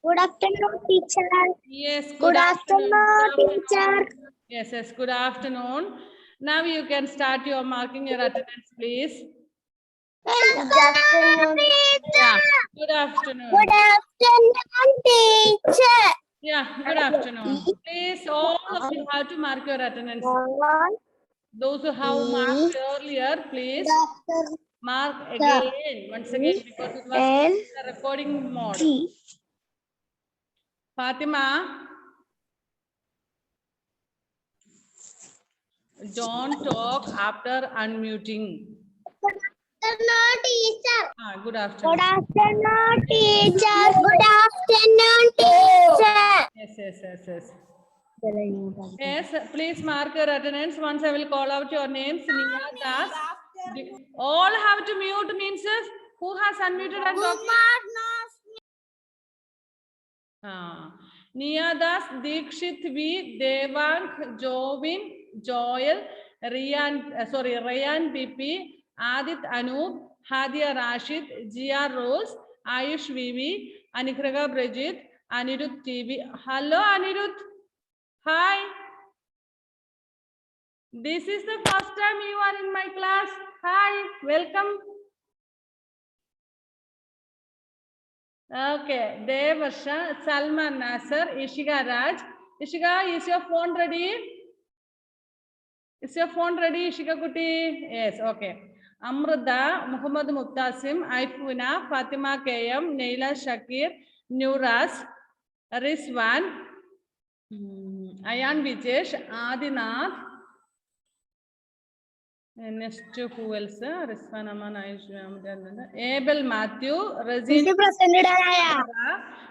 Good afternoon, teacher. Yes, Good afternoon, teacher. Yes, good afternoon. Now you can start your marking your attendance, please. Good afternoon, Yeah, good afternoon. Good afternoon, teacher. Yeah, good afternoon. Please, all of you have to mark your attendance. Those who have marked earlier, please mark again, once again, because it was in the recording mode. Fatima, don't talk after unmuting. Good afternoon, teacher. Good afternoon. Good afternoon, teacher. Good afternoon, teacher. Yes. Yes, please mark your attendance. Once I will call out your names. Nia Das. All have to mute means who has unmuted and talking? Nia Das, Dikshit V, Devang, Jovin, Joel, Rayan BP, Adit Anup, Hadia Rashid, Gia Rose, Ayush Vivi, Anikraga Bridget, Anirudh TV. Hello Anirudh. Hi. This is the first time you are in my class. Hi, welcome. Okay, Devasha, Salman Nasser, Ishika Raj. Ishika, is your phone ready? Is your phone ready, Ishika Kuti? Yes, okay. Amrita, Muhammad Muqtasim, Aifuna, Fatima KM, Neila Shakir, Nuras, Rizwan, Ayan Vijesh, Adinath. Next, who else? Rizwan Aman, Abel Matthew, Razin,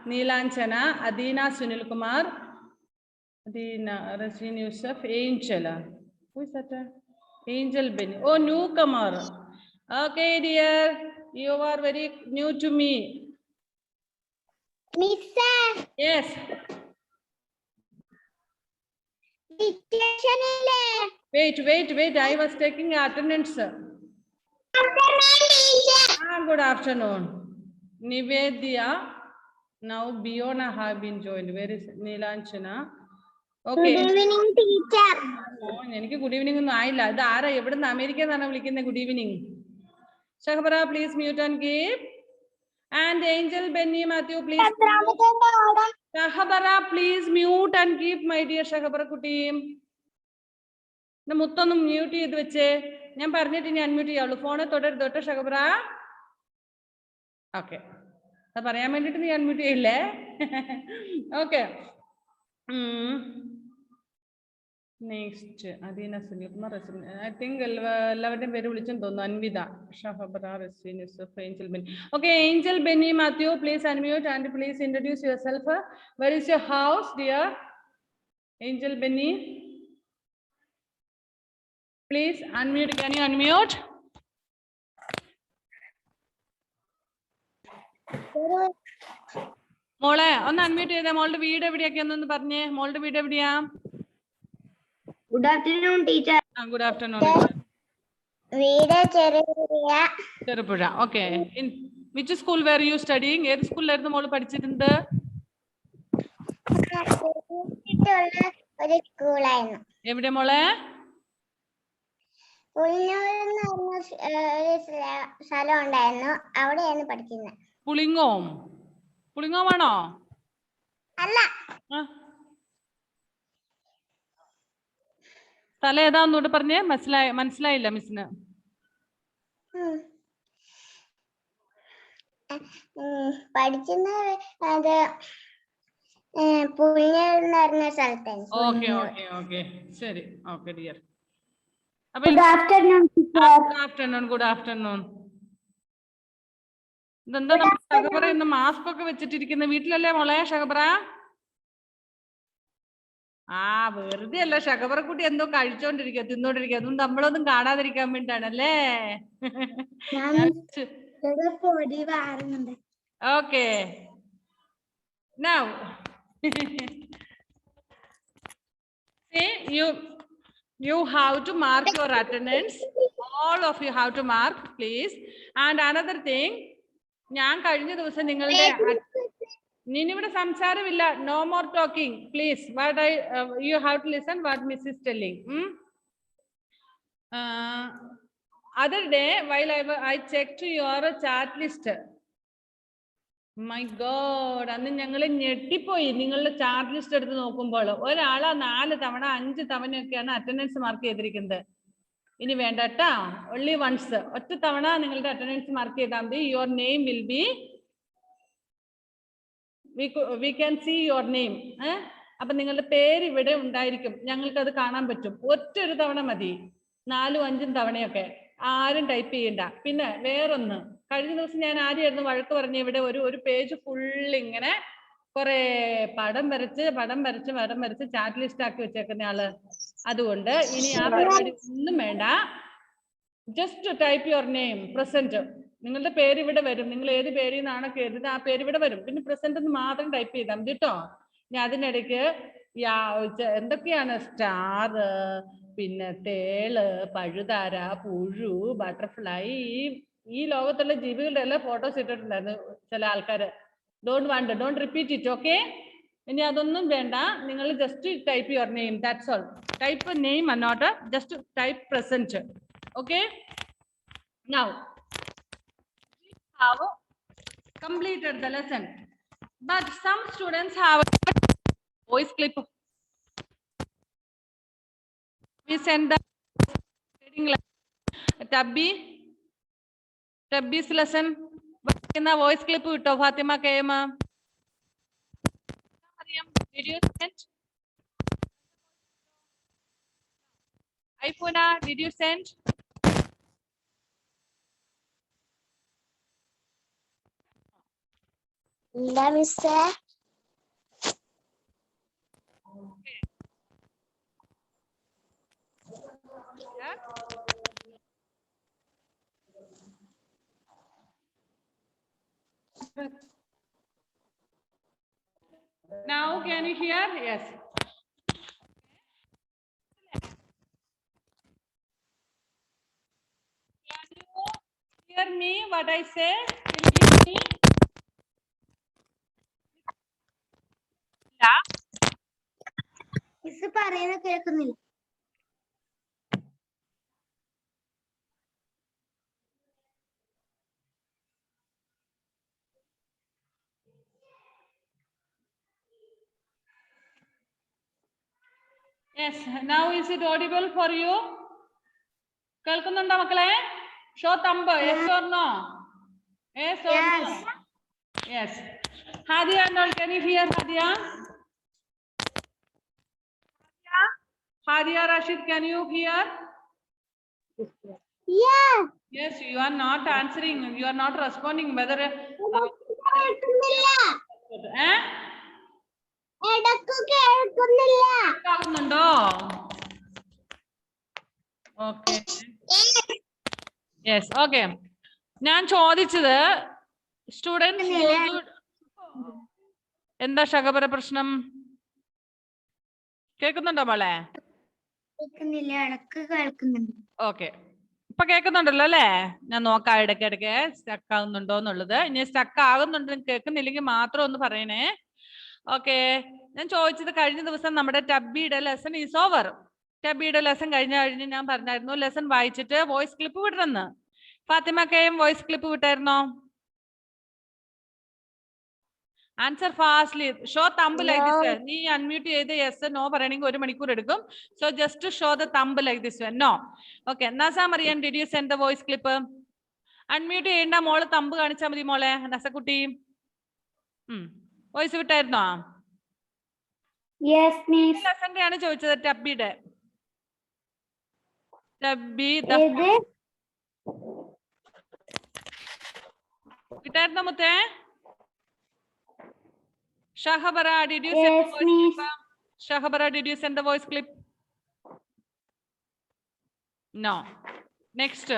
Neelanchana, Adina Sunil Kumar, Adina Razin Yusuf, Angel. Who is that? Angel Benny. Oh, newcomer. Okay, dear. You are very new to me. Miss. Yes. Wait. I was taking attendance. Good afternoon. Nivedya. Now Biona have been joined. Where is Neelanchana? Okay. Good evening, teacher. Oh, good evening. Good evening. Shakabara, please mute and keep. And Angel Benny Matthew, please. Shakabara, please mute and keep, my dear Shakabara Kuti. The Muttanum mute it which a Namparnit in unmute phone, daughter Shakabara. Okay. The Parameter in the unmute. Okay. Next, Adina Sunil, I think 11 very religion don't Anvida, Shafabara, Angel Benny. Okay, Angel Benny Matthew, please unmute and please introduce yourself. Where is your house, dear? Angel Benny. Please unmute. Can you unmute? Mole, on unmute them all the video can Parne, mold video. Good afternoon, teacher. Good afternoon. Cherupura. Okay. In which school were you studying? Which school learned the model Padichitunda? Every mole? Pulingom. Pulingom ano? Allah. Tale eda onnodu parne മനസ്സിലായില്ല മിസ്സിന്. പഠിക്കുന്ന അത് പുളിഞ്ഞ സ്ഥലത്ത്. Okay ശരി. Okay dear. Good afternoon, teacher. Good afternoon. ഇതെന്താ നമ്മൾ ശകബറ ഇന്ന് mask ഒക്കെ വെച്ചിട്ടിരിക്കുന്ന വീട്ടിലല്ലേ മോളെ ശകബറ? വെറുതെ അല്ല, ശകബറ കുട്ടി എന്തോ കഴിച്ചോണ്ടിരിക്കുക, തിന്നോണ്ടിരിക്കുക. അതുകൊണ്ട് നമ്മളൊന്നും കാണാതിരിക്കാൻ വേണ്ടിട്ടാണല്ലേ? Okay. Now, see, you have to mark your attendance. All of you have to mark, please. And another thing, ഞാൻ കഴിഞ്ഞ ദിവസം ഇനി ഇവിടെ സംസാരമില്ല. No more talking, please. What you have to listen what Miss is telling. Other day while I checked your chat list. My God, അന്ന് ഞങ്ങൾ ഞെട്ടിപ്പോയി. നിങ്ങളുടെ chart list എടുത്ത് നോക്കുമ്പോൾ ഒരാളാ 4 തവണ 5 തവണയൊക്കെയാണ് അറ്റൻഡൻസ് മാർക്ക് ചെയ്തിരിക്കുന്നത്. ഇനി വേണ്ട കേട്ടാ, only once. ഒറ്റ തവണ നിങ്ങളുടെ അറ്റൻഡൻസ് മാർക്ക് ചെയ്താൽ മതി. Your name will be, we can see your name. അപ്പൊ നിങ്ങളുടെ പേര് ഇവിടെ ഉണ്ടായിരിക്കും, ഞങ്ങൾക്ക് അത് കാണാൻ പറ്റും. ഒറ്റൊരു തവണ മതി, 4ഉം 5ഉം തവണയൊക്കെ. ആരും ടൈപ്പ് ചെയ്യണ്ട. പിന്നെ വേറൊന്ന്, കഴിഞ്ഞ ദിവസം ഞാൻ ആദ്യമായിരുന്നു വഴക്ക് പറഞ്ഞ, ഇവിടെ ഒരു പേജ് ഫുൾ ഇങ്ങനെ കുറെ പടം വരച്ച് ചാറ്റ് ലിസ്റ്റ് ആക്കി വെച്ചേക്കുന്ന ആള്. അതുകൊണ്ട് ഇനി ആ പരിപാടി ഒന്നും വേണ്ട. Just type your name, present. നിങ്ങളുടെ പേര് ഇവിടെ വരും. നിങ്ങൾ ഏത് പേരിൽ നിന്നാണ് കരുതുന്നത് ആ പേര് ഇവിടെ വരും. പിന്നെ പ്രസന്റ് എന്ന് മാത്രം ടൈപ്പ് ചെയ്താൽ മതി കേട്ടോ. ഞാൻ അതിനിടയ്ക്ക് എന്തൊക്കെയാണ് സ്റ്റാർ, പിന്നെ തേള്, പഴുതാര, പുഴു, ബട്ടർഫ്ലൈ, ഈ ലോകത്തുള്ള ജീവികളുടെ എല്ലാം ഫോട്ടോസ് ഇട്ടിട്ടുണ്ടായിരുന്നു ചില ആൾക്കാര്. Don't repeat it. ഓക്കെ, ഇനി അതൊന്നും വേണ്ട. നിങ്ങൾ just type your name, that's all. Type name not, just type present. Okay, now we have completed the lesson, but some students have voice clip. We send the reading Tabby's lesson in the voice clip to Fatima Kayama. Did you send? Ifuna, did you send? ഇല്ല മിസ്സേ. Now can you hear? Yes. Can you hear me what I say? Can you hear me? Yeah. Miss പറയുന്നത് കേൾക്കുന്നില്ല. Yes, now is it audible for you? കേൾക്കുന്നുണ്ടോ മക്കളെ? Show thumb, yes or no? Yes or no? Yes. Hadia, can you hear Hadia? Hadia Rashid, can you hear? Yes. Yes, you are not answering. You are not responding. Whether കേൾക്കുന്നില്ല. ഇടയ്ക്ക് കേൾക്കുന്നുണ്ടോ? Okay, yes, okay. ഞാൻ ചോദിച്ചത് students, എന്താ ശകപര പ്രശ്നം? കേൾക്കുന്നുണ്ടോ മോളെ? കേൾക്കുന്നില്ല, ഇടയ്ക്ക് കേൾക്കുന്നുണ്ട്. ഓക്കെ, ഇപ്പൊ കേൾക്കുന്നുണ്ടല്ലോ അല്ലേ? ഞാൻ നോക്കാം ഇടയ്ക്കിടയ്ക്ക് സ്റ്റക്ക് ആകുന്നുണ്ടോ എന്നുള്ളത്. ഇനി സ്റ്റക്ക് ആകുന്നുണ്ടെങ്കിൽ കേൾക്കുന്നില്ലെങ്കിൽ മാത്രം ഒന്ന് പറയണേ. ഓക്കെ, ഞാൻ ചോദിച്ചത് കഴിഞ്ഞ ദിവസം നമ്മുടെ ടബിയുടെ ലെസൺ ഈസ് ഓവർ. ടബിയുടെ ലെസൺ കഴിഞ്ഞ് ഞാൻ പറഞ്ഞായിരുന്നു ലെസൺ വായിച്ചിട്ട് വോയിസ് ക്ലിപ്പ് വിടണമെന്ന്. ഫാത്തിമക്കയും വോയിസ് ക്ലിപ്പ് വിട്ടായിരുന്നോ? Answer fastly. Show thumb like this. നീ അൺമ്യൂട്ട് ചെയ്ത് യെസ് നോ പറയണമെങ്കിൽ 1 മണിക്കൂർ എടുക്കും. So just show the thumb like this. No. Okay, Nasa Mariyam, did you send the voice clip? Unmute ചെയ്യേണ്ട, മോള് തമ്പ് കാണിച്ചാൽ മതി മോളെ. നസക്കുട്ടി വോയിസ് വിട്ടായിരുന്നോ? ലെസന്റെ ആണ് ചോദിച്ചത്, ടബിയുടെ. ടബി വിട്ടായിരുന്നോ മുത്തേ? Shahabara, did you send the voice clip? Shahabara, did you send the voice clip? No. Next,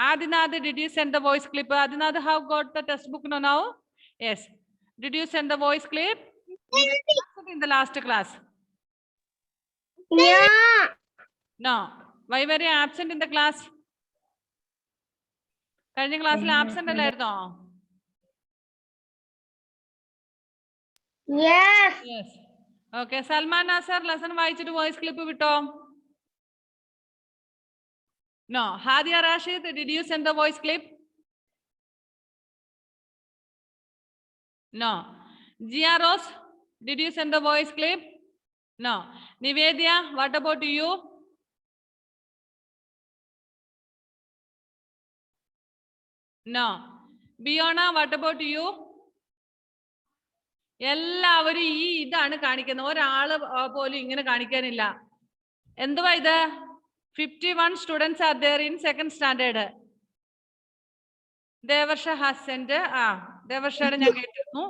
Adinad, did you send the voice clip? Adinad have got the textbook now? Yes. Did you send the voice clip? In the last class? No. Why were you absent in the class? കഴിഞ്ഞ ക്ലാസ്സിൽ absent അല്ലായിരുന്നോ? Yes. Yes. Okay. Salman Nasser, lesson വായിച്ചിട്ട് voice clip വിട്ടോ? No. Hadia Rashid, did you send the voice clip? No. Gia Rose, did you send the voice clip? No. Nivedya, what about you? No. Biona, what about you? എല്ലാവരും ഇതാണ് കാണിക്കുന്നത്. ഒരാള് പോലും ഇങ്ങനെ കാണിക്കാനില്ല. എന്തുവാ ഇത്? 51 students are there in second standard. ദേവർഷ has sent. ദേവർഷയുടെ ഞാൻ കേട്ടിരുന്നു.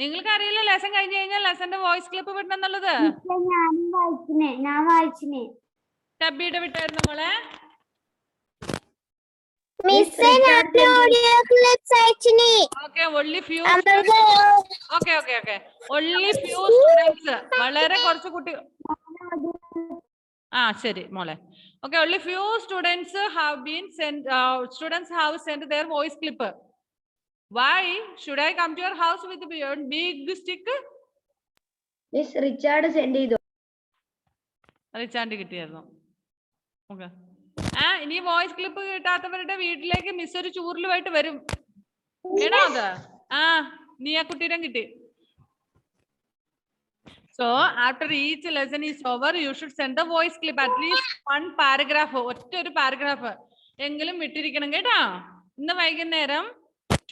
നിങ്ങൾക്ക് അറിയില്ല ലെസൺ കഴിഞ്ഞ് കഴിഞ്ഞാൽ ലെസന്റെ വോയിസ് ക്ലിപ്പ് വിടണം എന്നുള്ളത്? ഞാൻ വായിച്ചിനെ. ടബിയുടെ വിട്ടായിരുന്നു മോളെ? Okay, only few students. Okay. Only few students. വളരെ കുറച്ച് കുട്ടി. ശരി മോളെ. Okay, only few students have been sent. Students have sent their voice clip. Why should I come to your house with a big stick? Miss Richard send ചെയ്തു. Richard കിട്ടിയായിരുന്നു. Okay. ഇനി voice clip കിട്ടാത്തവരുടെ വീട്ടിലേക്ക് miss ഒരു ചൂറിലുമായിട്ട് വരും. വേണോ അത്? നീ ആ കുട്ടീനെ കിട്ടി. So after each lesson is over, you should send the voice clip, at least one paragraph. ഒറ്റ ഒരു പാരഗ്രാഫ് എങ്കിലും വിട്ടിരിക്കണം കേട്ടോ. ഇന്ന് വൈകുന്നേരം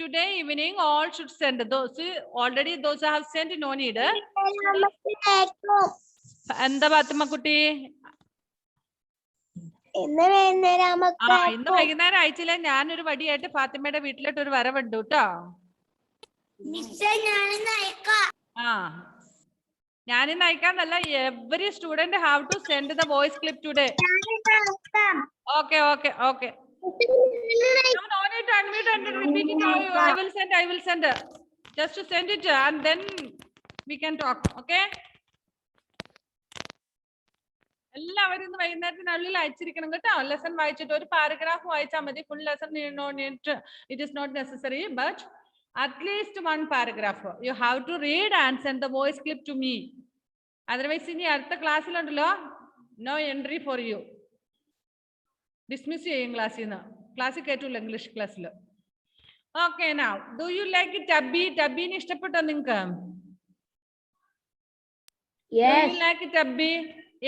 today evening all should send. Those already those have sent, no need. എന്താ ഫാത്തിമ കുട്ടി? ഇന്ന് വൈകുന്നേരം അയച്ചില്ല. ഞാനൊരു വടിയായിട്ട് ഫാത്തിമയുടെ വീട്ടിലോട്ട് ഒരു വരവുണ്ട് കേട്ടോ. ഞാനിന്ന് അയക്കാന്നല്ല. Every student have to send the voice clip today. Okay. No need to unmute and repeat it. I will send. Just to send it and then we can talk. Okay. എല്ലാവരും ഇന്ന് വൈകുന്നേരത്തിനുള്ളിൽ അയച്ചിരിക്കണം കേട്ടോ. ലെസൺ വായിച്ചിട്ട് ഒരു paragraph വായിച്ചാൽ മതി. Full lesson it is not necessary, but at least one paragraph you have to read and send the voice clip to me. Otherwise ഇനി അടുത്ത ക്ലാസ്സിലുണ്ടല്ലോ, no entry for you. Dismiss ചെയ്യും ക്ലാസ്സിൽ നിന്ന്. ക്ലാസ്സിൽ കയറ്റൂല ഇംഗ്ലീഷ് ക്ലാസ്സിൽ. Okay. Now do you like Tubby? ടബീനെ ഇഷ്ടപ്പെട്ടോ നിങ്ങൾക്ക്? Tubby?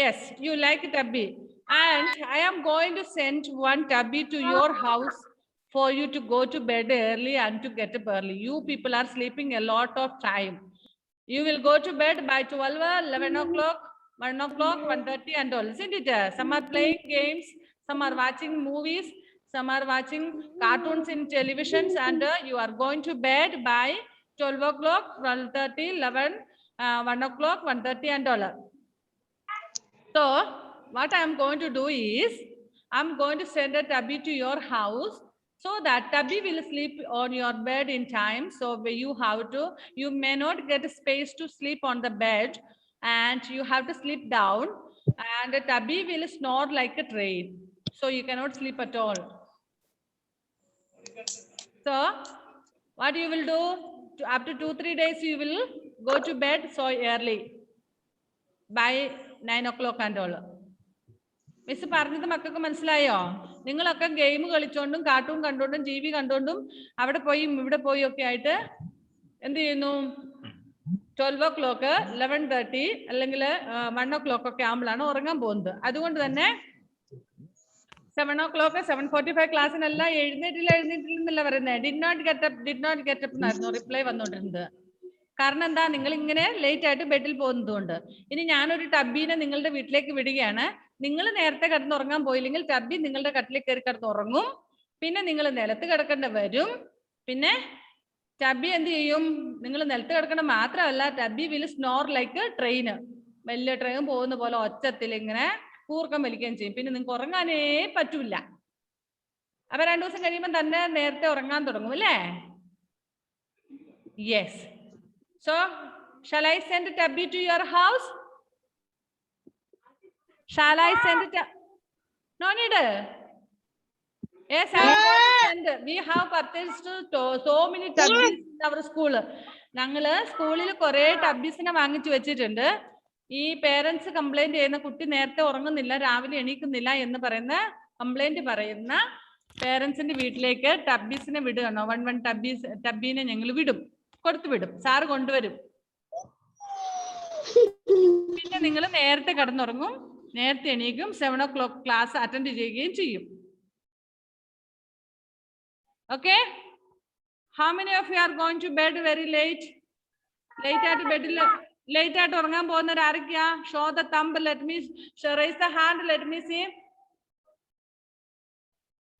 Yes, you like Tubby. And I am going to send one Tubby to your house for you to go to bed early and to get up early. You people are sleeping a lot of time. You will go to bed by 12, 11 o'clock, 1 o'clock, 1:30 and all. Isn't it? Some are playing games, some are watching movies, some are watching cartoons in televisions, and you are going to bed by 12 o'clock, 12:30, 11, 1 o'clock, 1:30 and all. So what I am going to do is, I am going to send a Tubby to your house so that Tubby will sleep on your bed in time. So you may not get space to sleep on the bed and you have to sleep down, and the Tubby will snore like a train. So you cannot sleep at all. So what you will do, after 2-3 days you will go to bed so early by 9 o'clock and all. Miss പറഞ്ഞത് മക്കൾക്ക് മനസ്സിലായോ? നിങ്ങളൊക്കെ game കളിച്ചോണ്ടും cartoon കണ്ടോണ്ടും TV കണ്ടോണ്ടും അവിടെ പോയി ഇവിടെ പോയി ഒക്കെ ആയിട്ട് എന്ത് ചെയ്യുന്നു? 12 o'clock, 11:30 അല്ലെങ്കിൽ 1 o'clock ഒക്കെ ആകുമ്പോഴാണ് ഉറങ്ങാൻ പോകുന്നത്. അതുകൊണ്ട് തന്നെ 7 o'clock, 7:45 ക്ലാസ്സിനെല്ലാം എഴുന്നേറ്റില്ലെന്നല്ല പറയുന്നത്. ഡിഡ് നോട്ട് ഗെറ്റ് അപ്പ് എന്നായിരുന്നു റിപ്ലൈ വന്നോണ്ടിരുന്നത്. കാരണം എന്താ? നിങ്ങൾ ഇങ്ങനെ ലേറ്റ് ആയിട്ട് ബെഡിൽ പോകുന്നതുകൊണ്ട്. ഇനി ഞാനൊരു ടബീനെ നിങ്ങളുടെ വീട്ടിലേക്ക് വിടുകയാണ്. നിങ്ങൾ നേരത്തെ കിടന്നുറങ്ങാൻ പോയില്ലെങ്കിൽ ടബി നിങ്ങളുടെ കട്ടിലേക്ക് കയറി കിടന്നുറങ്ങും. പിന്നെ നിങ്ങൾ നിലത്ത് കിടക്കേണ്ട വരും. പിന്നെ ടബി എന്ത് ചെയ്യും? നിങ്ങൾ നിലത്ത് കിടക്കേണ്ട മാത്രമല്ല, ടബി വിൽ സ്നോർ ലൈക്ക് ട്രെയിന്. വലിയ ട്രെയിൻ പോകുന്ന പോലെ ഒച്ചത്തിൽ ഇങ്ങനെ കൂർക്കം വലിക്കുകയും ചെയ്യും. പിന്നെ നിങ്ങൾക്ക് ഉറങ്ങാനേ പറ്റൂല. അപ്പൊ 2 ദിവസം കഴിയുമ്പോൾ തന്നെ നേരത്തെ ഉറങ്ങാൻ തുടങ്ങും അല്ലേ? Yes. So, shall I send Tubby to your house? Shall I send it? No need. Yes, I am going to send. We have purchased so many tubbies in our school. ഞങ്ങള് സ്കൂളിൽ കുറെ ടബ്ബീസിനെ വാങ്ങിച്ചു വെച്ചിട്ടുണ്ട്. ഈ പേരൻസ് കംപ്ലൈന്റ് ചെയ്യുന്ന കുട്ടി നേരത്തെ ഉറങ്ങുന്നില്ല, രാവിലെ എണീക്കുന്നില്ല എന്ന് പറയുന്ന കംപ്ലൈന്റ് പറയുന്ന പേരൻസിന്റെ വീട്ടിലേക്ക് ടബ്ബീസിനെ വിടുകയാണോ? 1 ടബ്ബീനെ ഞങ്ങൾ കൊടുത്തു വിടും. സാറ് കൊണ്ടുവരും. പിന്നെ നിങ്ങൾ നേരത്തെ കിടന്നുറങ്ങും, നേരത്തെ എണീക്കും, 7 o'clock ക്ലാസ് അറ്റൻഡ് ചെയ്യുകയും ചെയ്യും. Okay? How many of you are going to bed very late? Late at bed. Late at ഉറങ്ങാൻ പോകുന്നവർ ആരൊക്കെയാ? Show the thumb. Let me raise the hand. Let me see.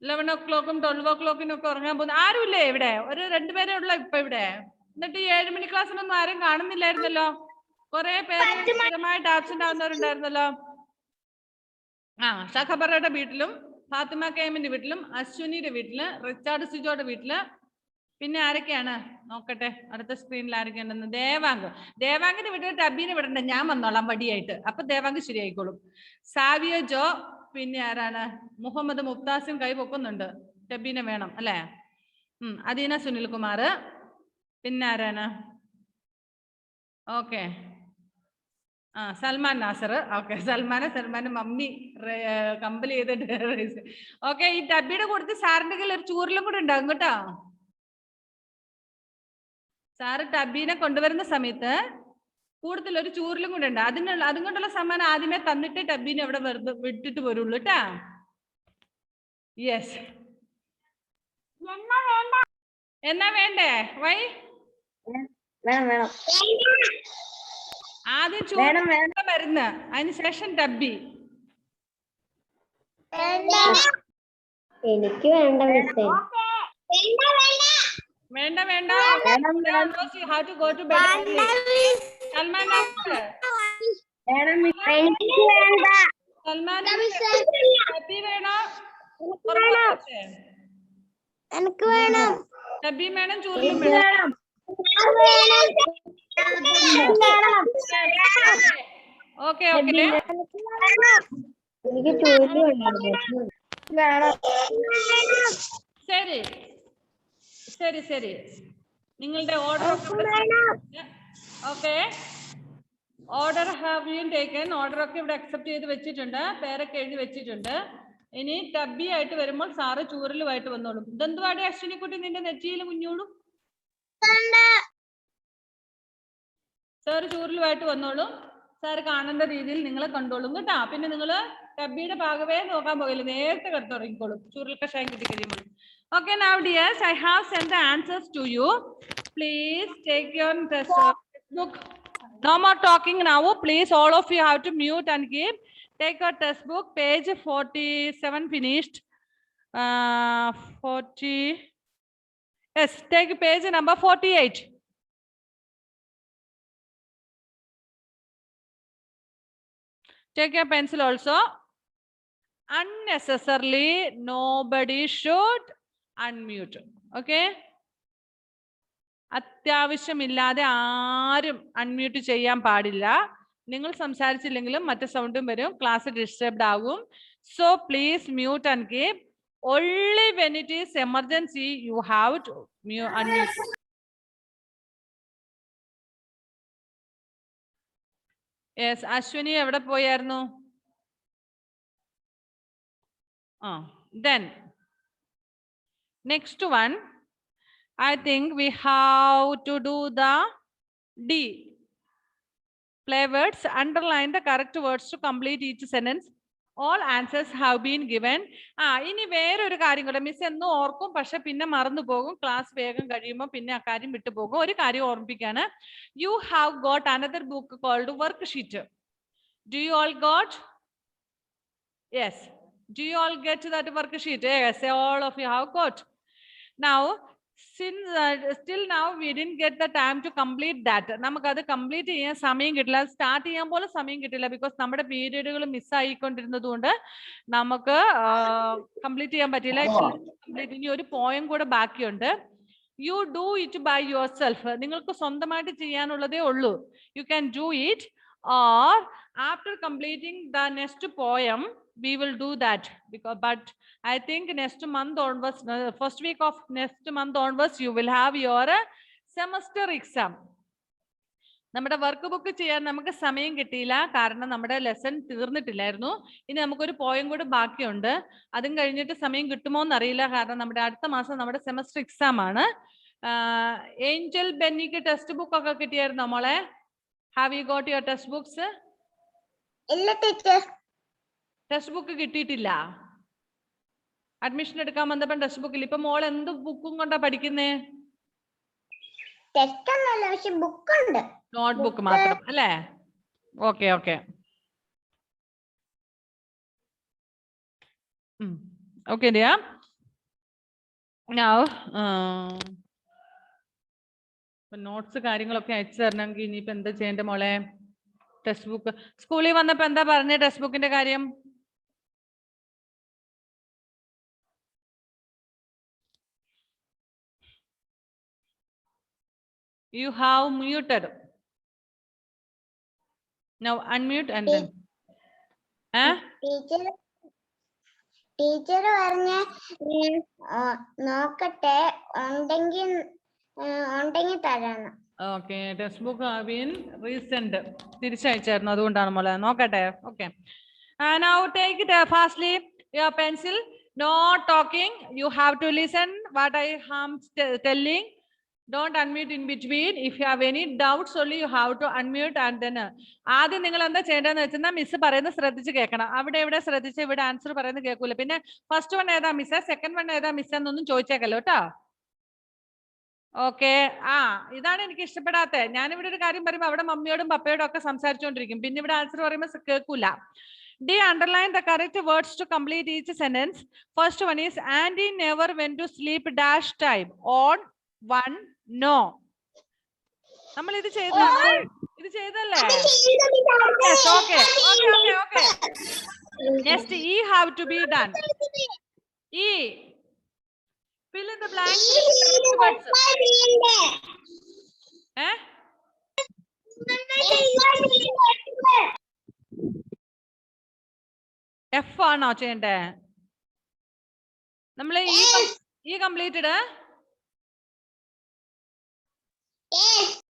11 o'clock 12 o'clock ഒക്കെ ഉറങ്ങാൻ പോകുന്ന ആരുമില്ലേ ഇവിടെ? ഒരു 2 പേരേ ഉള്ളൂ ഇപ്പൊ ഇവിടെ. എന്നിട്ട് ഈ 7 മണി ക്ലാസ്സിനൊന്നും ആരും കാണുന്നില്ലായിരുന്നല്ലോ. കുറെ പേര് സ്ഥിരമായിട്ട് ആബ്സെന്റ് ആവുന്നവരുണ്ടായിരുന്നല്ലോ. ഷഖബറയുടെ വീട്ടിലും ഫാത്തിമ കെമിന്റെ വീട്ടിലും അശ്വിനിയുടെ വീട്ടില് റിച്ചാർഡ് സിജോയുടെ വീട്ടില് പിന്നെ ആരൊക്കെയാണ് നോക്കട്ടെ? അടുത്ത സ്ക്രീനിൽ ആരൊക്കെയുണ്ടെന്ന്. ദേവാങ്കിന്റെ വീട്ടിൽ ടബീനെ വിടണ്ട, ഞാൻ വന്നോളാം വടിയായിട്ട്. അപ്പൊ ദേവാങ്ക് ശരിയായിക്കോളും. സാവിയ ജോ, പിന്നെ ആരാണ്? മുഹമ്മദ് മുഫ്താസിം കൈ പൊക്കുന്നുണ്ട്. ടബീനെ വേണം അല്ലെ? അദീന സുനിൽകുമാർ, പിന്നെ ആരാണ്? ഓക്കെ, സൽമാൻ നാസർ. ഓക്കെ, സൽമാന്റെ മമ്മി കമ്പൽ ചെയ്തിട്ട്. ഓക്കെ, ഈ ടബിയുടെ കൂട്ടത്തിൽ സാറിന്റെ കയ്യിൽ ഒരു ചൂരലും കൂടെ ഉണ്ടാകും കേട്ടോ. സാറ് ടബീനെ കൊണ്ടുവരുന്ന സമയത്ത് കൂടുതൽ ഒരു ചൂരലും കൂടെ ഉണ്ട്. അതും കൊണ്ടുള്ള സമ്മാനം ആദ്യമേ തന്നിട്ട് ടബീനെ അവിടെ വെറുതെ വിട്ടിട്ട് വരുള്ളൂ കേട്ടാ. യെസ്, എന്നാ വേണ്ടേ? വൈ ആദ്യം ചൂട് മരുന്ന്, അതിനുശേഷം ടബി. എനിക്ക് വേണ്ട വേണ്ട. You have to go to bed. Salman ടബി വേണോ? എനിക്ക് വേണം. ടബി വേണം, ചൂരലും വേണം. ഓക്കെ, ശരി. നിങ്ങളുടെ order okay, order have you taken. Order ഒക്കെ ഇവിടെ അക്സെപ്റ്റ് ചെയ്ത് വെച്ചിട്ടുണ്ട്, പേരൊക്കെ എഴുതി വെച്ചിട്ടുണ്ട്. ഇനി ടബി ആയിട്ട് വരുമ്പോൾ സാറ് ചൂരലുമായിട്ട് വന്നോളും. ഇതെന്തുവാടെ അശ്വിനിക്കുട്ടി നിന്റെ നെറ്റിയിൽ കുഞ്ഞോളും? സാറ് ചൂരലുമായിട്ട് വന്നോളും. സാറ് കാണേണ്ട രീതിയിൽ നിങ്ങളെ കണ്ടോളും കേട്ടാ. പിന്നെ നിങ്ങള് ടബിയുടെ ഭാഗവേ നോക്കാൻ പോകില്ല, നേരത്തെ കിടത്തുറങ്ങിക്കോളും ചൂരൽ കഷായം കിട്ടി കഴിയുമ്പോൾ. Okay, now dears, I have sent the answers to you. Please take your textbook. No more talking now. Please, all of you have to mute and keep. Take your textbook, page 47 finished. 40. Yes, take page number 48. Take your pencil also. Unnecessarily, nobody should unmute. Okay? അത്യാവശ്യമില്ലാതെ ആരും unmute ചെയ്യാൻ പാടില്ല. നിങ്ങൾ സംസാരിച്ചില്ലെങ്കിലും മറ്റു സൗണ്ടും വരും, class disturbed ആകും. So please mute and keep. Only when it is emergency you have to unmute. Yes, Ashwini എവിടെ പോയായിരുന്നു? Then next one, I think we have to do the D. Play words. Underline the correct words to complete each sentence. All answers have been given. ഇനി വേറൊരു കാര്യം കൂടെ miss എന്നും ഓർക്കും, പക്ഷെ പിന്നെ മറന്നു പോകും. ക്ലാസ് വേഗം കഴിയുമ്പോൾ പിന്നെ ആ കാര്യം വിട്ടുപോകും. ഒരു കാര്യം ഓർമ്മിപ്പിക്കാണ്. You have got another book called Worksheet. Do you all got? Yes. Do you all get that worksheet? Yes, all of you have got. Now, since still now we didn't get the time to complete that. നമുക്ക് അത് complete ചെയ്യാൻ സമയം കിട്ടില്ല, start ചെയ്യാൻ പോലും സമയം കിട്ടില്ല. Because നമ്മുടെ പീരീഡുകൾ മിസ് ആയിക്കൊണ്ടിരുന്നത് കൊണ്ട് നമുക്ക് കംപ്ലീറ്റ് ചെയ്യാൻ പറ്റില്ല. ഇനി ഒരു പോയം കൂടെ ബാക്കിയുണ്ട്. You do it by yourself. നിങ്ങൾക്ക് സ്വന്തമായിട്ട് ചെയ്യാനുള്ളതേ ഉള്ളൂ. You can do it or after completing the next poem we will do that, because but I think next month onwards, first week of next month onwards, you will have your semester exam. നമ്മുടെ work book ചെയ്യാൻ നമുക്ക് സമയം കിട്ടിയില്ല, കാരണം നമ്മുടെ lesson തീർന്നിട്ടില്ലായിരുന്നു. ഇനി നമുക്കൊരു poem കൂടി ബാക്കിയുണ്ട്. അതും കഴിഞ്ഞിട്ട് സമയം കിട്ടുമോ എന്നറിയില്ല, കാരണം നമ്മുടെ അടുത്ത മാസം നമ്മുടെ സെമസ്റ്റർ എക്സാം ആണ്. ഏഞ്ചൽ ബെന്നിക്ക് ടെക്സ്റ്റ് ബുക്ക് ഒക്കെ കിട്ടിയായിരുന്നോ മോളെ? Have you got your text books? ഇല്ല ടീച്ചർ, ടെക്സ്റ്റ് ബുക്ക് കിട്ടിയിട്ടില്ല. അഡ്മിഷൻ എടുക്കാൻ വന്നപ്പോൾ ടെക്സ്റ്റ് ബുക്കിൽ. ഇപ്പൊ മോൾ എന്ത് ബുക്കും കൊണ്ടാ പഠിക്കുന്നേ? ടെക്സ്റ്റ് ഒന്നുമല്ല, പക്ഷെ ബുക്ക് ഉണ്ട്. നോട്ട് ബുക്ക് മാത്രം അല്ലേ? Okay okay okay Diya. Notes കാര്യങ്ങളൊക്കെ അയച്ചു തരണമെങ്കിൽ ഇനിയിപ്പോ എന്താ ചെയ്യേണ്ട മോളെ? ടെക്സ്റ്റ് ബുക്ക് സ്കൂളിൽ വന്നപ്പോ എന്താ പറഞ്ഞ ടെക്സ്റ്റ് ബുക്കിന്റെ കാര്യം? You have muted. Now unmute and then. Teacher പറഞ്ഞ നോക്കട്ടെ, ഉണ്ടെങ്കിൽ തരണം. Okay, textbook been recent തിരിച്ചയച്ചായിരുന്നു, അതുകൊണ്ടാണ് മോളെ. നോക്കട്ടെ. Okay, now take it fastly. Your pencil. No talking. You have to listen what I am telling. Don't unmute in between. If you have any doubts only you have to unmute and then ആദ്യം നിങ്ങൾ എന്താ ചെയ്യേണ്ടതെന്ന് വെച്ചാൽ miss പറയുന്നത് ശ്രദ്ധിച്ച് കേൾക്കണം. അവിടെ ഇവിടെ ശ്രദ്ധിച്ച് ഇവിടെ ആൻസർ പറയുന്നത് കേൾക്കൂല. പിന്നെ ഫസ്റ്റ് വൺ ഏതാ മിസ്സേ, സെക്കൻഡ് വൺ ഏതാ മിസ്സേ എന്നൊന്നും ചോദിച്ചേക്കല്ലോ കേട്ടോ. ഓക്കെ, ഇതാണ് എനിക്ക് ഇഷ്ടപ്പെടാത്തത്. ഞാനിവിടെ ഒരു കാര്യം പറയുമ്പോൾ അവിടെ മമ്മിയോടും പപ്പയോടും ഒക്കെ സംസാരിച്ചുകൊണ്ടിരിക്കും, പിന്നെ ഇവിടെ ആൻസർ പറയുമ്പോൾ കേൾക്കൂല. D, underline the correct words to complete each sentence. First one is Andy never went to sleep dash time. On, one, no. നമ്മൾ ഇത് ചെയ്തല്ലേ? ഇത് ചെയ്തല്ലേ? Yes, okay. Next, E have to be done. E. Fill in the blanks with the correct words. F ആണോ ചെയ്യണ്ടേ? നമ്മൾ ഈ completed.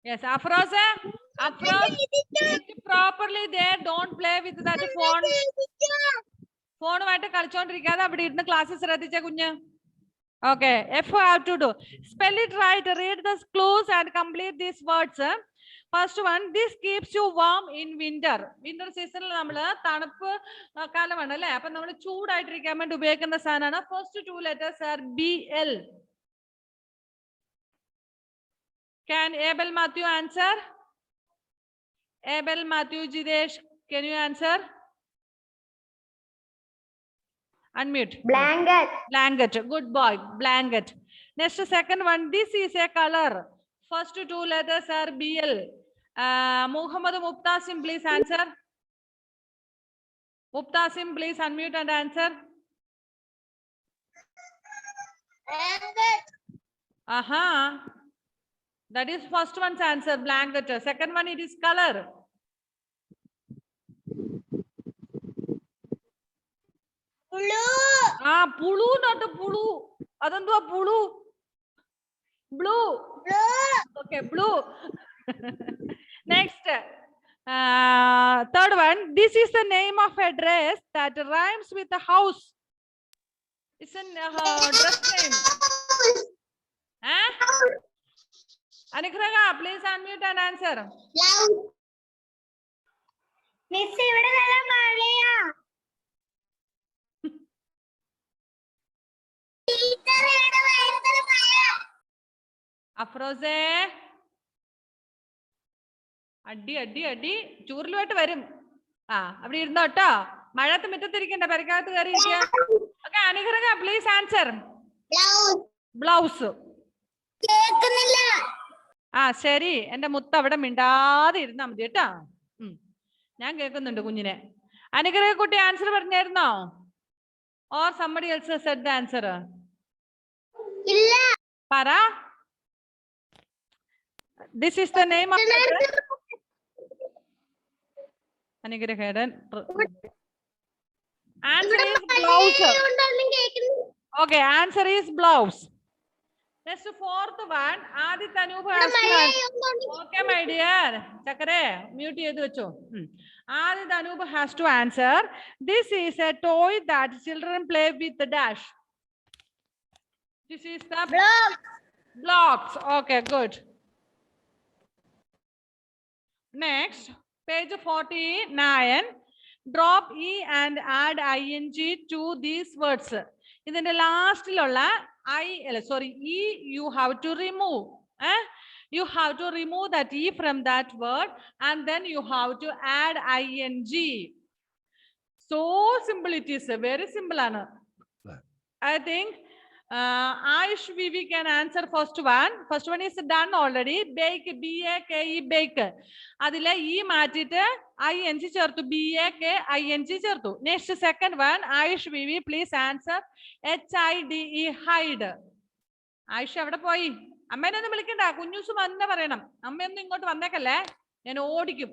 Yes, Afroz, properly there. Don't play with that phone. ഫോണുമായിട്ട് കളിച്ചോണ്ടിരിക്കാതെ അവിടെ ഇരുന്ന് ക്ലാസ് ശ്രദ്ധിച്ച കുഞ്ഞ്. Okay, F have to do. Spell it right. Read the clues and complete these words. First one, this keeps you warm in winter. Winter season നമ്മള് തണുപ്പ് കാലമാണ് അല്ലേ? അപ്പൊ നമ്മൾ ചൂടായിട്ടിരിക്കാൻ വേണ്ടി ഉപയോഗിക്കുന്ന സാധനമാണ്. First two letters are BL. Can Abel Matthew answer? Abel Matthew Jidesh, can you answer? Unmute. Blanket. Blanket. Good boy. Blanket. Next, second one. This is a color. First two letters are BL. Muhammad Mubtasim, please answer. Mubtasim, please unmute and answer. Blanket. Aha. That is first one's answer, blanket. Second one, it is color. Blue. Pulu, not a pulu. Adandu a pulu. Blue. Blue. Okay, blue. Next, third one. This is the name of a dress that rhymes with a house. It's a dress name. Anikrega, please unmute and answer. Miss, ഇവിടെ നല്ല മഴയാ. Teacher, ഇവിടെ ഭയങ്കര മഴ. അഫ്രോസേ, അടി ചൂറിലുമായിട്ട് വരും. അവിടെ ഇരുന്നോ കേട്ടോ. മഴത്ത് മുറ്റത്തിരിക്കണ്ട, പരിക്കകത്ത് കയറി ഇരിക്കുക. ഓക്കെ, അനുഗ്രഹ പ്ലീസ് ആൻസർ. ബ്ലൗസ്. കേൾക്കുന്നില്ല. ശരി, എന്റെ മുത്ത് അവിടെ മിണ്ടാതെ ഇരുന്നാ മതി കേട്ടാ. ഞാൻ കേൾക്കുന്നുണ്ട് കുഞ്ഞിനെ. അനുഗ്രഹ കുട്ടി ആൻസർ പറഞ്ഞായിരുന്നോ? Or somebody else said the answer? ഇല്ല. പറ. This is the name of the dress. അനുഗ്രഹേടൻ. Answer is blouse. Okay, answer is blouse. Next, fourth one. Adit Anup has to answer. Okay, my dear. Chakre, mute cheyidu vechu. Adit Anup has to answer. This is a toy that children play with the dash. This is the blocks. Okay, good. Next, page 49. Drop E and add ing to these words. In the last E you have to remove. You have to remove that E from that word and then you have to add ing. So simple it is. Very simple, Anna. I think Aish Vivi can answer first one. First one is done already. Bake, B-A-K-E, bake. Adile E matite ing chertu, B-A-K-I-N-G chertu. Next, second one, Aish Vivi, please answer H-I-D-E, hide. Aish avada poi. അമ്മേനൊന്നും വിളിക്കണ്ട, കുഞ്ഞൂസ് വന്ന പറയണം. അമ്മയൊന്നും ഇങ്ങോട്ട് വന്നേക്കല്ലേ, ഞാൻ ഓടിക്കും.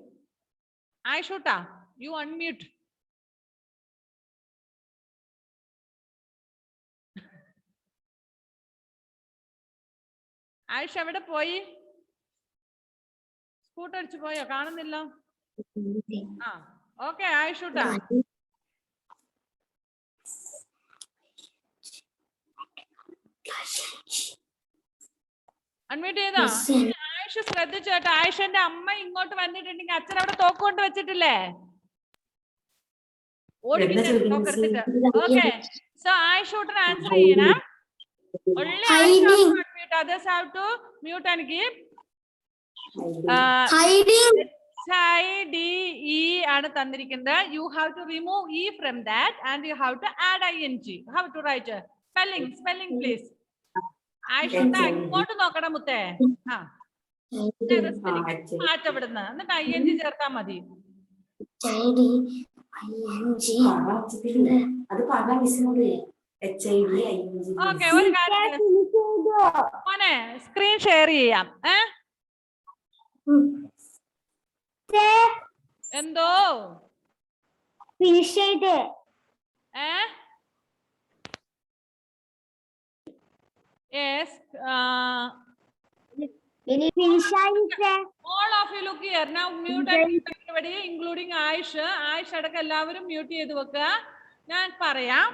ആയിഷൂട്ടാ, U unmute. Ayisha എവിടെ പോയി? Scooter അടിച്ചു പോയോ? കാണുന്നില്ല. ആ ഓക്കെ ആയിഷൂട്ടാ. അൺമ്യൂട്ട് ചെയ്തോ? ആയിഷ ശ്രദ്ധിച്ചോട്ടെ. ആയിഷന്റെ അമ്മ ഇങ്ങോട്ട് വന്നിട്ടുണ്ടെങ്കിൽ അച്ഛൻ അവിടെ തോക്കൊണ്ട് വെച്ചിട്ടില്ലേ, ഓടിക്കുന്നത് തോക്കെടുത്തിട്ട്. ഓക്കെ, സോ ആയിഷൂട്ടൻ ആൻസർ ചെയ്യണം. Only Aisha have to unmute. Others have to mute and give. Hiding. H-I-D-E ആണ് തന്നിരിക്കുന്നത്. You have to remove E from that and you have to add ing. How to write? Spelling please. Aisha ഇങ്ങോട്ട് നോക്കണം മുത്തേ. മാറ്റം ഇവിടുന്ന്, എന്നിട്ട് ing ചേർത്താൽ മതി. ഓക്കെ, ഒരു കാര്യം മോനെ സ്ക്രീൻ ഷെയർ ചെയ്യാം. എന്തോ ഫിനിഷ് ചെയ്ത് yes all of you look here now. Mute everybody including Aish. Aish അടക്കം എല്ലാവരും മ്യൂട്ട് ചെയ്ത് വെക്കുക. ഞാൻ പറയാം.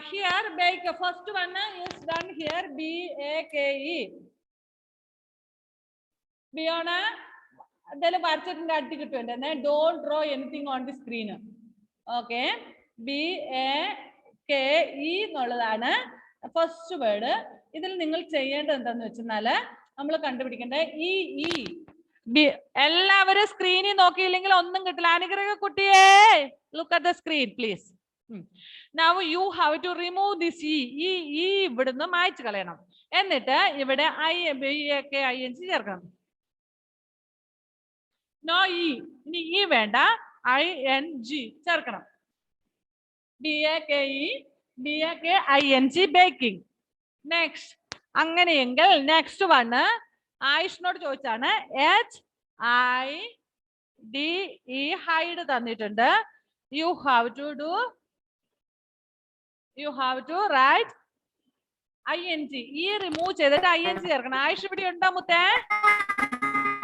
Here bake, first one is done here, B-A-K-E. Beyond then don't draw anything on the screen. Okay, B-A-K-E എന്നുള്ളതാണ് first word. ഇതിൽ നിങ്ങൾ ചെയ്യേണ്ടത് എന്താന്ന് വെച്ചാൽ നമ്മൾ കണ്ടുപിടിക്കേണ്ട ഈ എല്ലാവരും സ്ക്രീനിൽ നോക്കിയില്ലെങ്കിൽ ഒന്നും കിട്ടില്ല. അനുഗ്രഹ കുട്ടിയെ, look at the screen please. Now you have to remove this E. ഇവിടുന്ന് മായ്ച്ചു കളയണം. എന്നിട്ട് ഇവിടെ I-B-A-K-I-N-G ചേർക്കണം. No E. ഇനി E വേണ്ട, I-N-G ചേർക്കണം. B-A-K-E, B-A-K-I-N-G baking. നെക്സ്റ്റ്, അങ്ങനെയെങ്കിൽ നെക്സ്റ്റ് വണ് ആയിഷിനോട് ചോദിച്ചാണ്. H-I-D-E ഹൈഡ് തന്നിട്ടുണ്ട്. You have to write ing. E remove ചെയ്തിട്ട് ing ചേർക്കണം. ആയിഷ് ഇവിടെ ഉണ്ടോ മുത്തേ?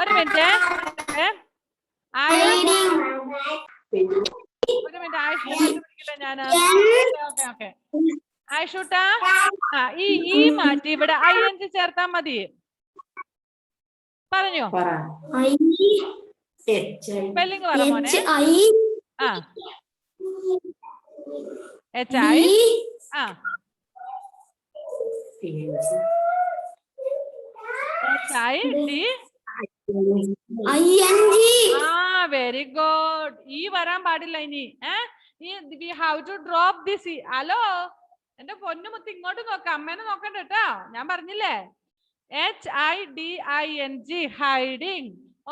ഒരു മിനിറ്റ്, ആയിഷ് ഞാൻ ആയിഷൂട്ടാ, ഈ മാറ്റി ഇവിടെ ing ചേർത്താ മതി. പറഞ്ഞോ, സ്പെല്ലിംഗ് പറ മോനെ. H-I H-I-D very good. ഈ വരാൻ പാടില്ല ഇനി. we have to drop this E. Hello എന്റെ പൊന്നുമുത്ത് ഇങ്ങോട്ട് നോക്കാം, അമ്മേനെ നോക്കണ്ട കേട്ടോ, ഞാൻ പറഞ്ഞില്ലേ. H-I-D-I-N-G hiding.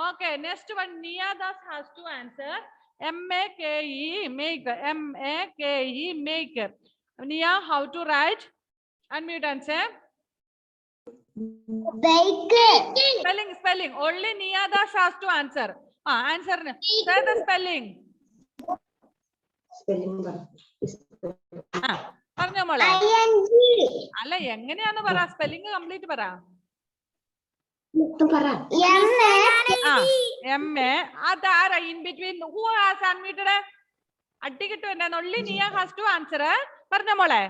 Okay, next one Niyadas has to answer. M-A-K-E make. M-A-K-E make. Nia, how to write? Unmute and say. Spelling. Only Niyadas has to answer. Answer. Say the spelling. ആ പറഞ്ഞോ മോളെ. ing അല്ല എങ്ങനെയാന്ന് പറ, spelling complete പറ. അതാരാ in between? Who has unmuted? അടി കിട്ടും എന്നെ. ഒൺലി നിയ ഹാസ് ടു ആൻസർ. പറഞ്ഞോ മോളെ.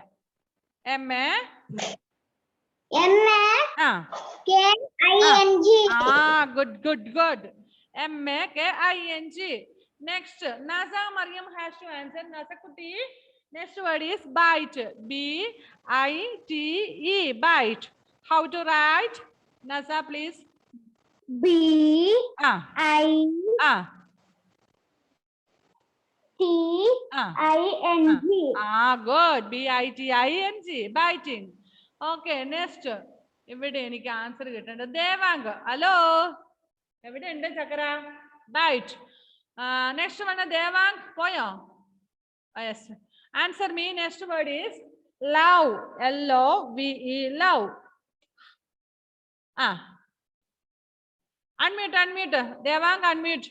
എം എ ആ good good good. M A K I N G. Next Nasa Mariyam has to answer. Nasa കുട്ടി, next word is bite. BITE bite. How to write Nasa please? BITE good. BITING biting. Okay, next. ഇവിടെ എനിക്ക് answer കിട്ടേണ്ടത് Devank. Hello, എവിടെ ഉണ്ട് ചക്കര? Byte. Next one Devank പോയോ? Yes. Answer me. Next word is love. LOVE love. Unmute Devank, unmute.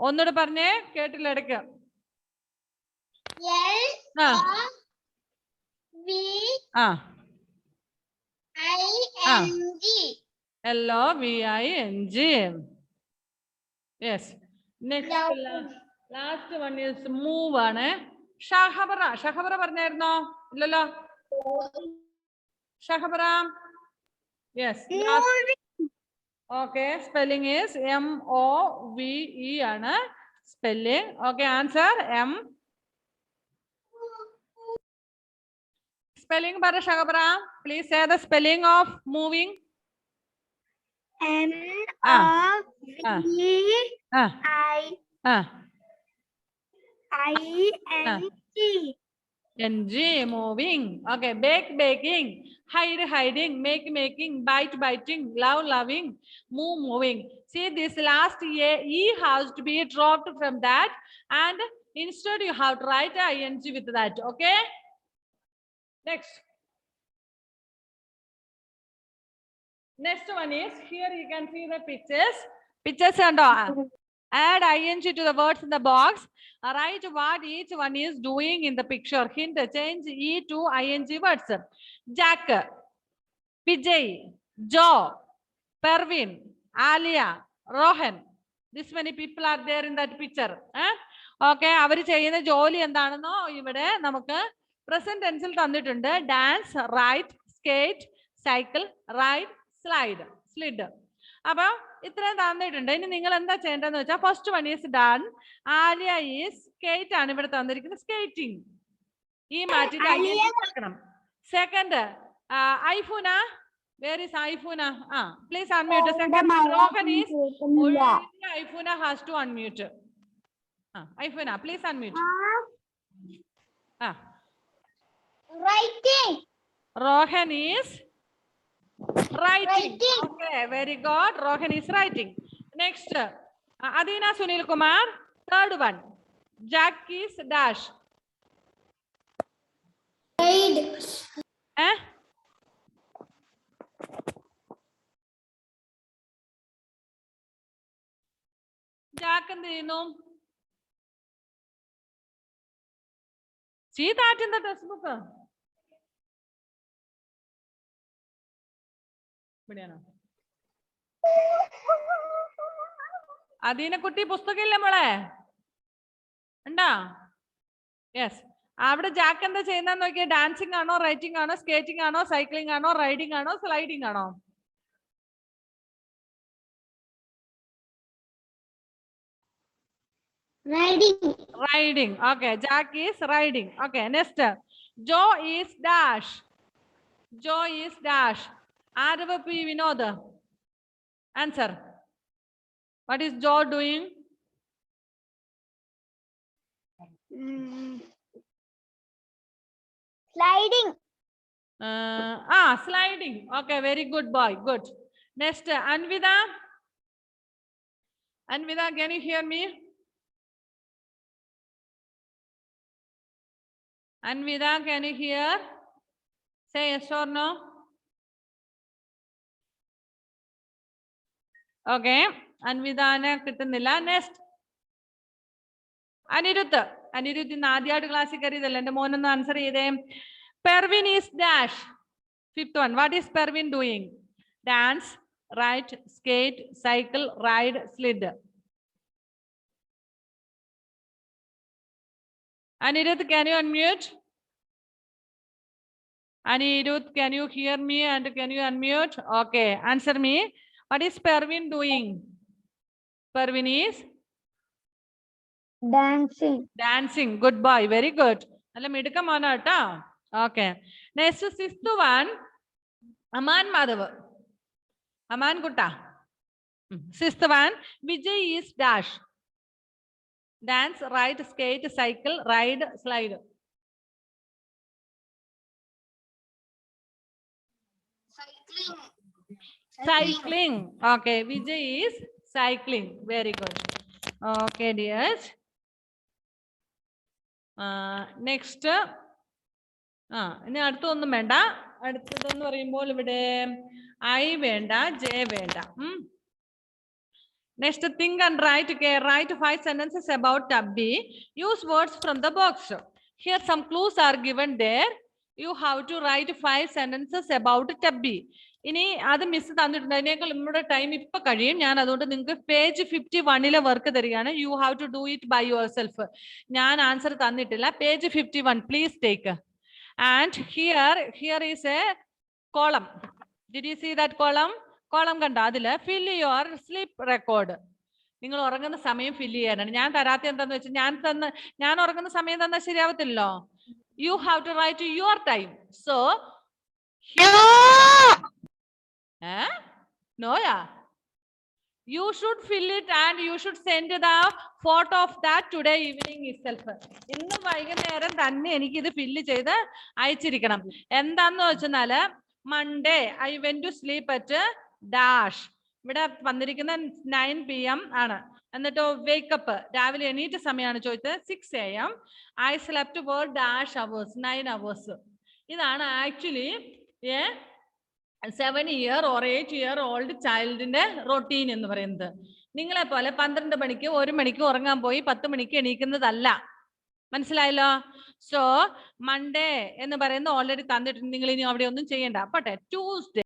ഒന്നുകൂടെ പറഞ്ഞേ, കേട്ടില്ല ഇടയ്ക്ക്. LOVING. Yes. Next last one is move ആണ്. ഷഹബറ. ഷഹബറ പറഞ്ഞായിരുന്നോ? ഇല്ലല്ലോ. Shahabara. Yes. Okay, spelling is MOVE ആണ് spelling. Okay, answer M. Spelling പറ Shahabara. Please say the spelling of moving. NG moving. Okay, bake baking, hide hiding, make making, bite biting, love loving, move moving. See, this last E has to be dropped from that, and instead you have to write ING with that. Okay, next one is, here you can see the pictures and add ING to the words in the box. Write what each one is doing in the picture. Hint, change E to ING words. Jack, Vijay, Joe, Pervin, Alia, Rohan. This many people are there in that picture. Okay, അവർ ചെയ്യുന്ന ജോലി എന്താണെന്നോ ഇവിടെ നമുക്ക് പ്രസന്റ് ടെൻസിൽ തന്നിട്ടുണ്ട്. Dance, write, skate, cycle, ride, slide. അപ്പൊ ഇത്രയും തന്നിട്ടുണ്ട്. ഇനി നിങ്ങൾ എന്താ ചെയ്യേണ്ടതെന്ന് വെച്ചാൽ, first one is done. Alia is skate ആണ് ഇവിടെ തന്നിരിക്കുന്നത്. സ്കേറ്റിംഗ് ഈ മാറ്റി കൊടുക്കണം. Second Aifuna. Where is Aifuna? Please unmute. Second Rohan is. Aifuna has to unmute. Aifuna please unmute. Rohan is writing. Okay, very good. Rohan is writing. Next, Adina Sunil Kumar. Third one, Jack is dash. Jack എന്ത് ചെയ്യുന്നു? See that in the textbook. അദീനക്കുട്ടി പുസ്തകമില്ല മോളെ? ഉണ്ടാ? Yes. അവിടെ Jack എന്താ ചെയ്യുന്ന നോക്കിയാ? Dancing ആണോ, writing ആണോ, skating ആണോ, സൈക്ലിംഗ് ആണോ, റൈഡിംഗ് ആണോ, സ്ലൈഡിംഗ് ആണോ? Riding. Okay, Jack is riding. Okay, next, Joe is dash. Joe is dash. Arava P. Vinod. Answer. What is Joe doing? Sliding. Sliding. Okay, very good boy. Good. Next, Anvida. Anvida, can you hear me? Anvida, can you hear? Say yes or no. Okay, അൻവിതാനെ കിട്ടുന്നില്ല. Next Anirudh. Anirudh ഇന്ന് ആദ്യമായിട്ട് ക്ലാസ്സിൽ കയറിയതല്ല. എന്റെ മോനൊന്ന് answer ചെയ്തേ. Pervin is dash. Fifth one. What is Pervin doing? Dance, write, skate, cycle, ride, slide. Anirudh, can you unmute? Anirudh, can you hear me and can you unmute? Okay, answer me. What is Pervin doing? Pervin is dancing. Dancing. Good boy. Very good. Come on. Okay. Next, sixth one. Aman Madhav. Aman Gutta. Sixth one. Vijay is dash. Dance, ride, skate, cycle, ride, slide. Cycling. Okay, Vijay is cycling. Very good. Okay, dears. Next. ഇനി അടുത്തൊന്നും വേണ്ട. അടുത്തതെന്ന് പറയുമ്പോൾ ഇവിടെ I വേണ്ട, J വേണ്ട. Next, think and write. Okay, write 5 sentences about Tubby. Use words from the box. Here some clues are given there. You have to write 5 sentences about Tubby. ഇനി അത് മിസ് തന്നിട്ടുണ്ട്. അതിനേക്കാൾ നമ്മുടെ ടൈം ഇപ്പൊ കഴിയും. ഞാൻ അതുകൊണ്ട് നിങ്ങൾക്ക് പേജ് 51 വർക്ക് തരികയാണ്. You have to do it by yourself. ഞാൻ ആൻസർ തന്നിട്ടില്ല. Page 51 please take. And here is a column. Did you see that column? Column കണ്ട, അതില് ഫിൽ യുവർ സ്ലീപ്പ് റെക്കോർഡ്. നിങ്ങൾ ഉറങ്ങുന്ന സമയം ഫില്ല് ചെയ്യാനാണ്. ഞാൻ തരാത്ത എന്താന്ന് വെച്ചാൽ ഞാൻ ഉറങ്ങുന്ന സമയം തന്നാൽ ശരിയാവത്തില്ലല്ലോ. You have to write your time. So Noah, you should fill it and you should send the photo of that today evening itself. ഇന്ന് വൈകുന്നേരം തന്നെ എനിക്ക് ഇത് ഫില്ല് ചെയ്ത് അയച്ചിരിക്കണം. എന്താന്ന് വെച്ചാല് Monday I went to sleep at dash. ഇവിടെ വന്നിരിക്കുന്ന 9 PM ആണ്. എന്നിട്ടോ വേക്കപ്പ് രാവിലെ എണീറ്റ സമയമാണ് ചോദിച്ചത് 6 AM. I slept four dash hours, 9 hours. ഇതാണ് actually 7 year or 8 year old ചൈൽഡിന്റെ റൊട്ടീൻ എന്ന് പറയുന്നത്. നിങ്ങളെ പോലെ 12 മണിക്ക് 1 മണിക്ക് ഉറങ്ങാൻ പോയി 10 മണിക്ക് എണീക്കുന്നതല്ല. മനസ്സിലായല്ലോ? സോ മൺഡേ എന്ന് പറയുന്നത് ഓൾറെഡി തന്നിട്ടുണ്ട്. നിങ്ങൾ ഇനി അവിടെ ഒന്നും ചെയ്യണ്ട. പോട്ടെ. ട്യൂസ്ഡേ